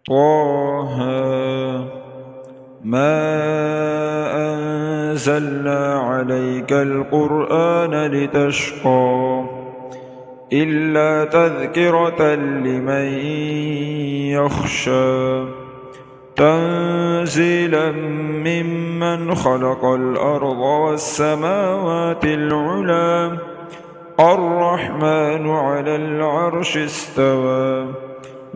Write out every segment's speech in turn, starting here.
طه ما أنزلنا عليك القرآن لتشقى إلا تذكرة لمن يخشى تنزيلا ممن خلق الأرض والسماوات العلى الرحمن على العرش استوى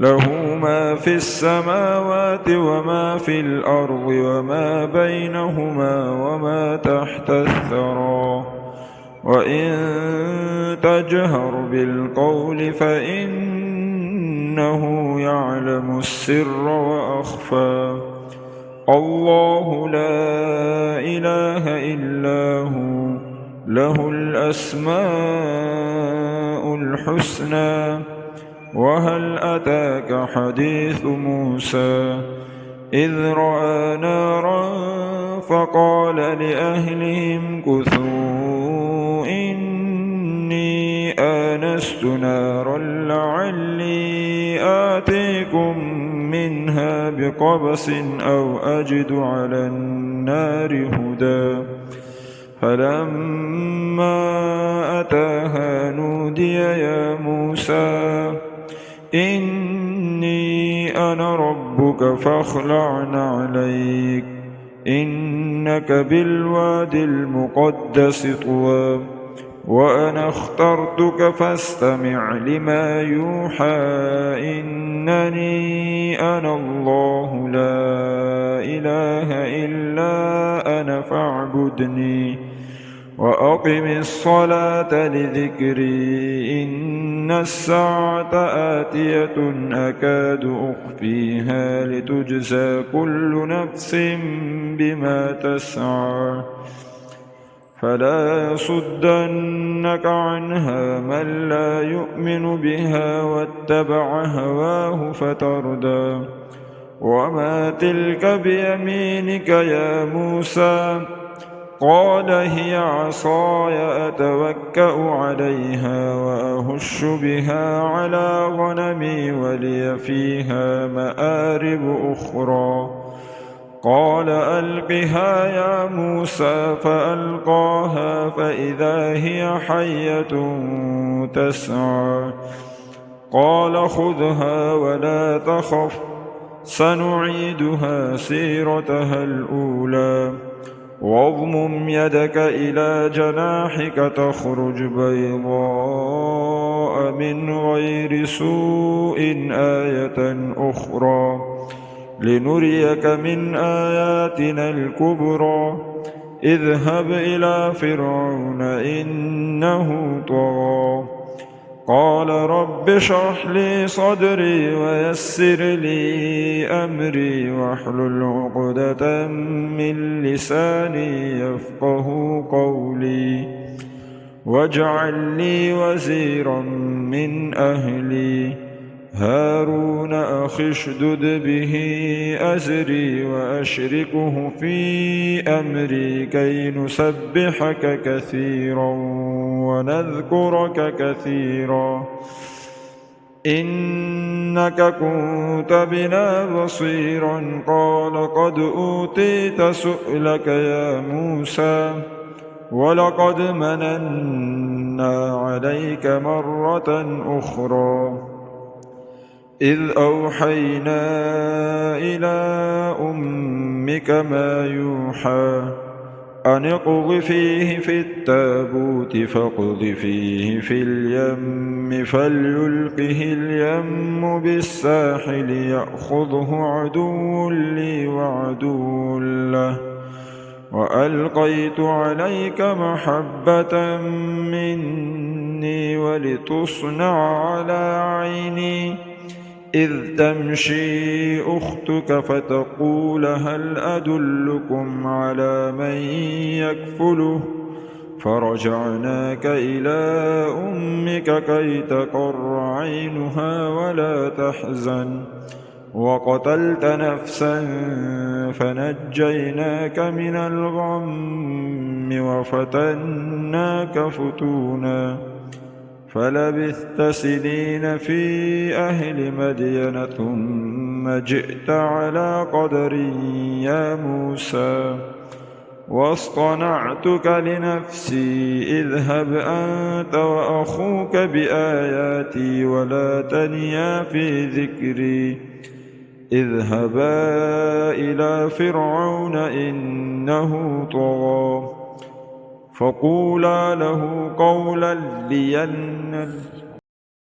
له ما في السماوات وما في الأرض وما بينهما وما تحت الثرى وإن تجهر بالقول فإنه يعلم السر وأخفى الله لا إله إلا هو له الأسماء الحسنى وهل أتاك حديث موسى إذ رأى نارا فقال لأهلهم كثوا إني آنست نارا لعلي آتيكم منها بقبس أو أجد على النار هدى فلما أتاها نودي يا موسى إني أنا ربك فاخلع نعليك إنك بالواد المقدس طوى وأنا اخترتك فاستمع لما يوحى إنني أنا الله لا إله إلا أنا فاعبدني وأقم الصلاة لذكري إن الساعة آتية أكاد أخفيها لتجزى كل نفس بما تسعى فلا يصدنك عنها من لا يؤمن بها واتبع هواه فتردى وما تلك بيمينك يا موسى قال هي عصاي أتوكأ عليها وأهش بها على غنمي ولي فيها مآرب أخرى قال ألقها يا موسى فألقاها فإذا هي حية تسعى قال خذها ولا تخف سنعيدها سيرتها الأولى واضمم يدك إلى جناحك تخرج بيضاء من غير سوء آية أخرى لنريك من آياتنا الكبرى اذهب إلى فرعون إنه طغى قال رب اشرح لي صدري ويسر لي أمري واحلل عقدة من لساني يفقه قولي واجعل لي وزيرا من أهلي هارون أخي اشدد به أزري وأشركه في أمري كي نسبحك كثيرا ونذكرك كثيرا إنك كنت بنا بصيرا قال قد أوتيت سؤلك يا موسى ولقد مننا عليك مرة أخرى إذ أوحينا إلى أمك ما يوحى أن اقذفيه في التابوت فاقذفيه في اليم فليلقه اليم بالساحل يأخذه عدو لي وعدو له وألقيت عليك محبة مني ولتصنع على عيني إذ تمشي أختك فتقول هل أدلكم على من يكفله فرجعناك إلى أمك كي تقر عينها ولا تحزن وقتلت نفسا فنجيناك من الغم وفتناك فتونا فلبثت سنين في أهل مدين ثم ثم جئت على قدري يا موسى واصطنعتك لنفسي اذهب أنت وأخوك بآياتي ولا تنيا في ذكري اذهبا إلى فرعون إنه طغى فقولا له قولا لين